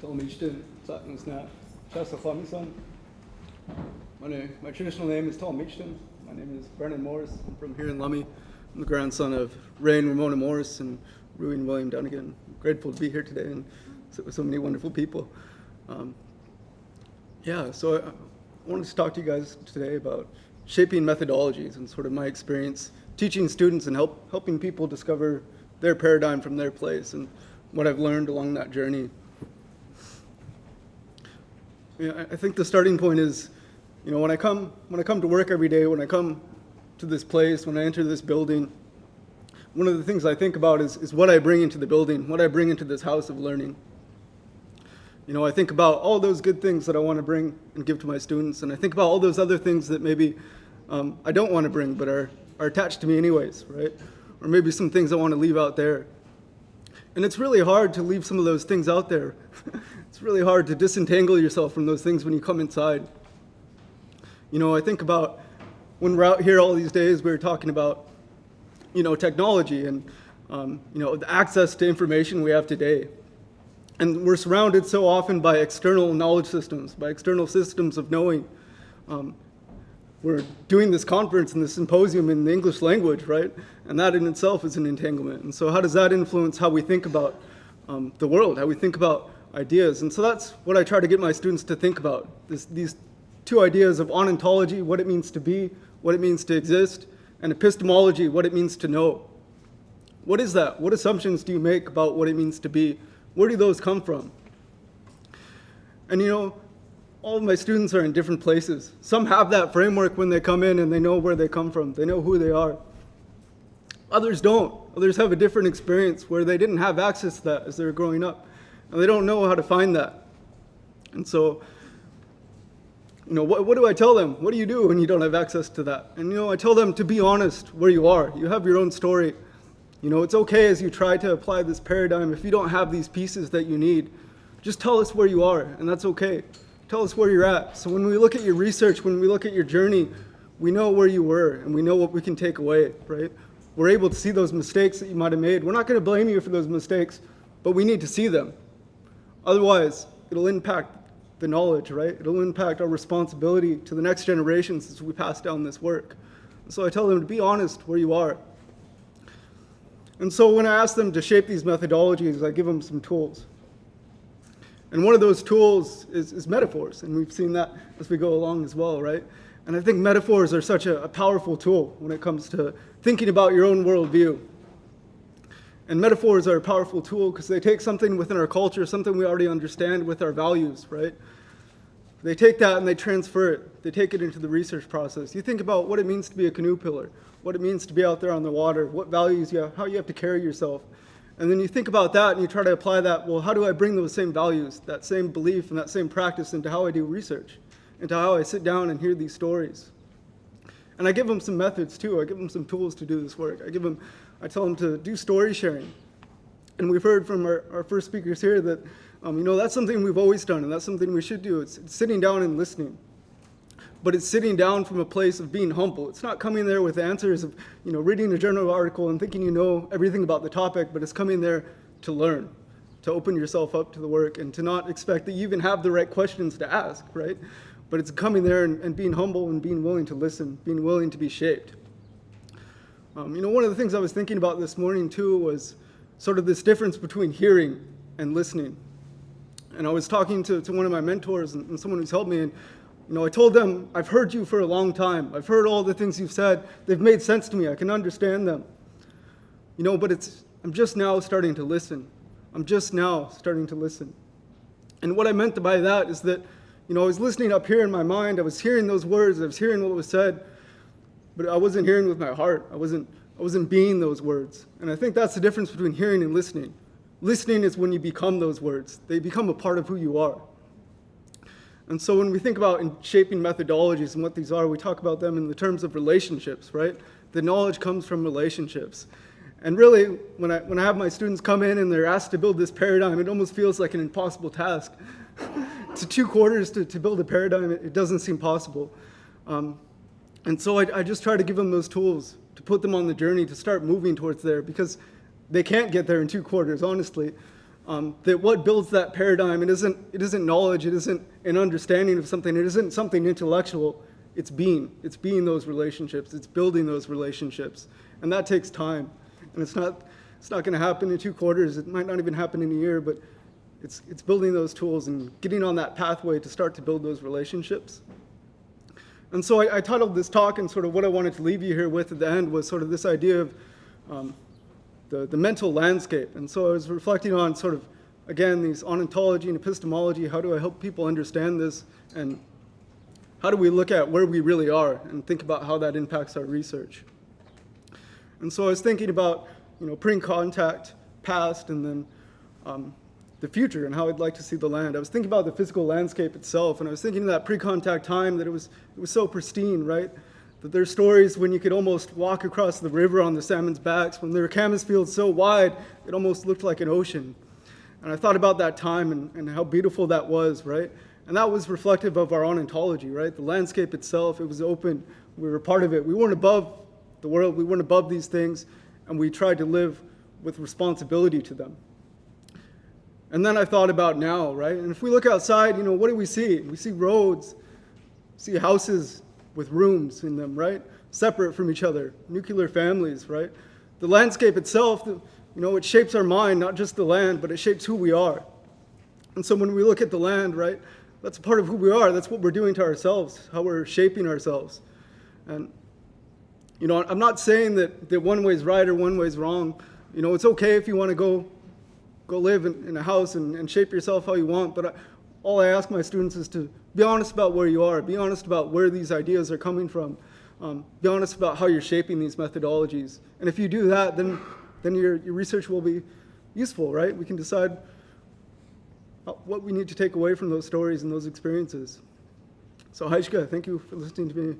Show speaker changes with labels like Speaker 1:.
Speaker 1: Talmishtin, Satnusna, Chasafamisan. My traditional name is Talmishtin. My name is Brennan Morris. I'm from here in Lummi. I'm the grandson of Ray and Ramona Morris and Rui and William Dunnigan. I'm grateful to be here today and sit with so many wonderful people. So I wanted to talk to you guys today about shaping methodologies and sort of my experience teaching students and helping people discover their paradigm from their place and what I've learned along that journey. I think the starting point is, when I come to work every day, when I come to this place, when I enter this building, one of the things I think about is what I bring into the building, what I bring into this house of learning. I think about all those good things that I want to bring and give to my students, and I think about all those other things that maybe I don't want to bring but are attached to me anyways, right? Or maybe some things I want to leave out there. And it's really hard to leave some of those things out there. It's really hard to disentangle yourself from those things when you come inside. I think about when we're out here all these days, we were talking about, technology and, the access to information we have today. And we're surrounded so often by external knowledge systems, by external systems of knowing. We're doing this conference and this symposium in the English language, right? And that in itself is an entanglement. And so how does that influence how we think about the world, how we think about ideas? And so that's what I try to get my students to think about, these two ideas of ontology, what it means to be, what it means to exist, and epistemology, what it means to know. What is that? What assumptions do you make about what it means to be? Where do those come from? And all of my students are in different places. Some have that framework when they come in and they know where they come from. They know who they are. Others don't. Others have a different experience where they didn't have access to that as they were growing up. And they don't know how to find that. And so, what do I tell them? What do you do when you don't have access to that? And I tell them to be honest where you are. You have your own story. It's okay as you try to apply this paradigm. If you don't have these pieces that you need, just tell us where you are, and that's okay. Tell us where you're at. So when we look at your research, when we look at your journey, we know where you were, and we know what we can take away, right? We're able to see those mistakes that you might have made. We're not going to blame you for those mistakes, but we need to see them. Otherwise, it'll impact the knowledge, right? It'll impact our responsibility to the next generations as we pass down this work. So I tell them to be honest where you are. And so when I ask them to shape these methodologies, I give them some tools. And one of those tools is metaphors, and we've seen that as we go along as well, right? And I think metaphors are such a powerful tool when it comes to thinking about your own worldview. And metaphors are a powerful tool because they take something within our culture, something we already understand with our values, right? They take that and they transfer it. They take it into the research process. You think about what it means to be a canoe pillar, what it means to be out there on the water, what values you have, how you have to carry yourself. And then you think about that and you try to apply that, well, how do I bring those same values, that same belief and that same practice into how I do research, into how I sit down and hear these stories? And I give them some methods too. I give them some tools to do this work. I tell them to do story sharing. And we've heard from our first speakers here that that's something we've always done, and that's something we should do. It's sitting down and listening. But it's sitting down from a place of being humble. It's not coming there with answers of, reading a journal article and thinking you know everything about the topic, but it's coming there to learn, to open yourself up to the work, and to not expect that you even have the right questions to ask, right? But it's coming there and being humble and being willing to listen, being willing to be shaped. One of the things I was thinking about this morning too was sort of this difference between hearing and listening. And I was talking to one of my mentors and someone who's helped me, and I told them, I've heard you for a long time. I've heard all the things you've said. They've made sense to me. I can understand them. But I'm just now starting to listen. I'm just now starting to listen. And what I meant by that is that, I was listening up here in my mind. I was hearing those words. I was hearing what was said. But I wasn't hearing with my heart. I wasn't being those words. And I think that's the difference between hearing and listening. Listening is when you become those words. They become a part of who you are. And so when we think about shaping methodologies and what these are, we talk about them in the terms of relationships, right? The knowledge comes from relationships. And really, when I have my students come in and they're asked to build this paradigm, it almost feels like an impossible task. To 2 quarters to build a paradigm, it doesn't seem possible. And so I just try to give them those tools to put them on the journey to start moving towards there, because they can't get there in 2 quarters, honestly. that what builds that paradigm, it isn't knowledge, it isn't an understanding of something, it isn't something intellectual, it's being those relationships, it's building those relationships. And that takes time. And it's not going to happen in 2 quarters, it might not even happen in a year, but it's building those tools and getting on that pathway to start to build those relationships. And so I titled this talk, and sort of what I wanted to leave you here with at the end was sort of this idea of the mental landscape. And so I was reflecting on sort of, again, these on ontology and epistemology. How do I help people understand this? And how do we look at where we really are and think about how that impacts our research? And so I was thinking about, pre-contact, past, and then the future and how I'd like to see the land. I was thinking about the physical landscape itself, and I was thinking of that pre-contact time, that it was so pristine, right? That there's stories when you could almost walk across the river on the salmon's backs, when there were camas fields so wide, it almost looked like an ocean. And I thought about that time and how beautiful that was, right? And that was reflective of our own ontology, right? The landscape itself, it was open. We were part of it. We weren't above the world. We weren't above these things, and we tried to live with responsibility to them. And then I thought about now, right? And if we look outside, what do we see? We see roads, see houses with rooms in them, right? Separate from each other, nuclear families, right? The landscape itself, it shapes our mind, not just the land, but it shapes who we are. And so when we look at the land, right, that's a part of who we are. That's what we're doing to ourselves, how we're shaping ourselves. And, I'm not saying that one way is right or one way is wrong. It's okay if you want to go live in a house and shape yourself how you want, but all I ask my students is to be honest about where you are, be honest about where these ideas are coming from, be honest about how you're shaping these methodologies. And if you do that, then your research will be useful, right? We can decide what we need to take away from those stories and those experiences. So Heishka, thank you for listening to me